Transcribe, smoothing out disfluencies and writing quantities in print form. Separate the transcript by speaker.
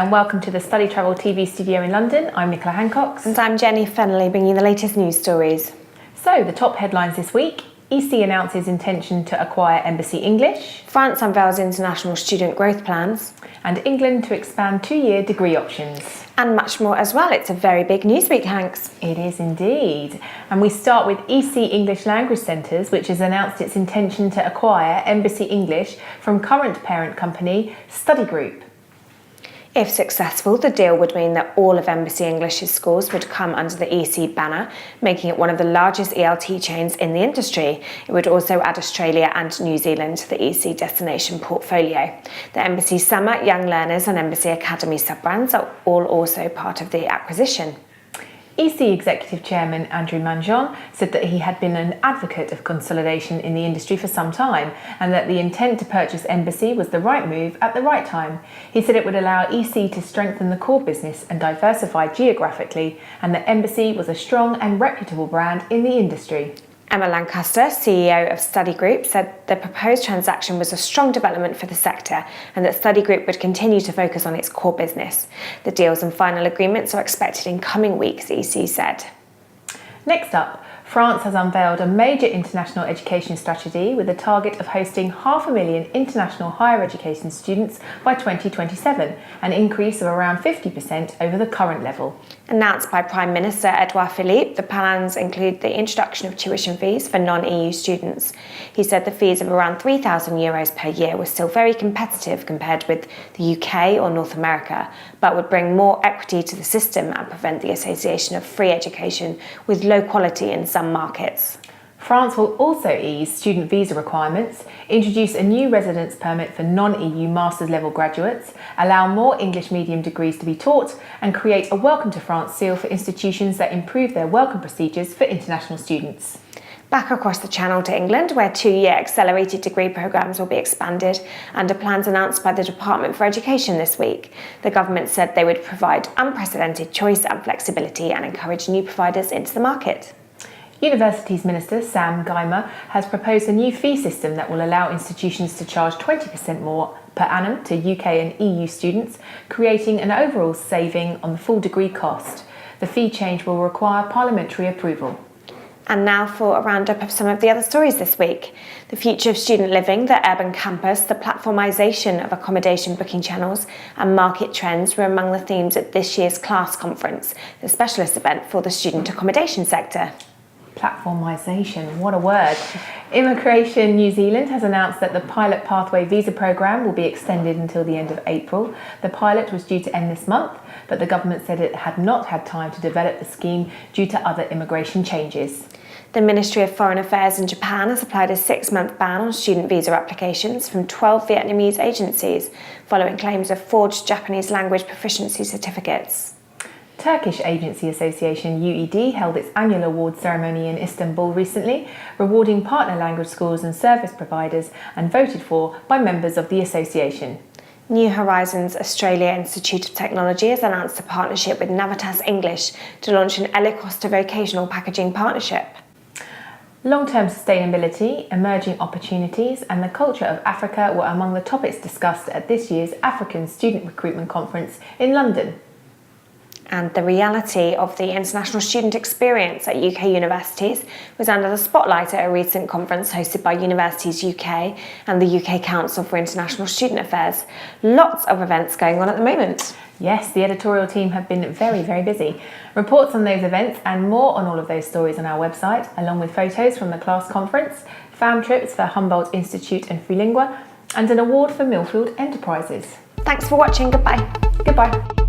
Speaker 1: and welcome to the StudyTravel TV studio in London. I'm Nicola Hancox.
Speaker 2: And I'm Fennelly, bringing you the latest news stories.
Speaker 1: So, the top headlines this week. EC announces intention to acquire Embassy English.
Speaker 2: France unveils international student growth plans.
Speaker 1: And England to expand 2-year degree options.
Speaker 2: And much more as well. It's a very big news week, Hanks.
Speaker 1: It is indeed. And we start with EC English Language Centres, which has announced its intention to acquire Embassy English from current parent company Study Group.
Speaker 2: If successful, the deal would mean that all of Embassy English's schools would come under the EC banner, making it one of the largest ELT chains in the industry. It would also add Australia and New Zealand to the EC destination portfolio. The Embassy Summer, Young Learners and Embassy Academy sub-brands are all also part of the acquisition.
Speaker 1: EC Executive Chairman Andrew Manjon said that he had been an advocate of consolidation in the industry for some time and that the intent to purchase Embassy was the right move at the right time. He said it would allow EC to strengthen the core business and diversify geographically, and that Embassy was a strong and reputable brand in the industry.
Speaker 2: Emma Lancaster, CEO of Study Group, said the proposed transaction was a strong development for the sector and that Study Group would continue to focus on its core business. The deals and final agreements are expected in coming weeks, EC said.
Speaker 1: Next up, France has unveiled a major international education strategy with a target of hosting 500,000 international higher education students by 2027, an increase of around 50% over the current level.
Speaker 2: Announced by Prime Minister Edouard Philippe, the plans include the introduction of tuition fees for non-EU students. He said the fees of around €3,000 per year were still very competitive compared with the UK or North America, but would bring more equity to the system and prevent the association of free education with low quality in some markets.
Speaker 1: France will also ease student visa requirements, introduce a new residence permit for non-EU master's level graduates, allow more English medium degrees to be taught, and create a Welcome to France seal for institutions that improve their welcome procedures for international students.
Speaker 2: Back across the channel to England, where 2-year accelerated degree programmes will be expanded under plans announced by the Department for Education this week. The government said they would provide unprecedented choice and flexibility and encourage new providers into the market.
Speaker 1: Universities Minister Sam Gyimah has proposed a new fee system that will allow institutions to charge 20% more per annum to UK and EU students, creating an overall saving on the full degree cost. The fee change will require parliamentary approval.
Speaker 2: And now for a roundup of some of the other stories this week. The future of student living, the urban campus, the platformisation of accommodation booking channels and market trends were among the themes at this year's CLASS conference, the specialist event for the student accommodation sector.
Speaker 1: Platformisation, what a word. Immigration New Zealand has announced that the Pilot Pathway Visa Programme will be extended until the end of April. The pilot was due to end this month, but the government said it had not had time to develop the scheme due to other immigration changes.
Speaker 2: The Ministry of Foreign Affairs in Japan has applied a 6-month ban on student visa applications from 12 Vietnamese agencies, following claims of forged Japanese language proficiency certificates.
Speaker 1: Turkish Agency Association UED held its annual award ceremony in Istanbul recently, rewarding partner language schools and service providers, and voted for by members of the association.
Speaker 2: New Horizons Australia Institute of Technology has announced a partnership with Navitas English to launch an Elicosta vocational packaging partnership.
Speaker 1: Long-term sustainability, emerging opportunities and the culture of Africa were among the topics discussed at this year's African Student Recruitment Conference in London.
Speaker 2: And the reality of the international student experience at UK universities was under the spotlight at a recent conference hosted by Universities UK and the UK Council for International Student Affairs. Lots of events going on at the moment.
Speaker 1: Yes, the editorial team have been very, very busy. Reports on those events and more on all of those stories on our website, along with photos from the CLASS conference, fam trips for Humboldt Institute and Freelingua, and an award for Millfield Enterprises.
Speaker 2: Thanks for watching. Goodbye.
Speaker 1: Goodbye.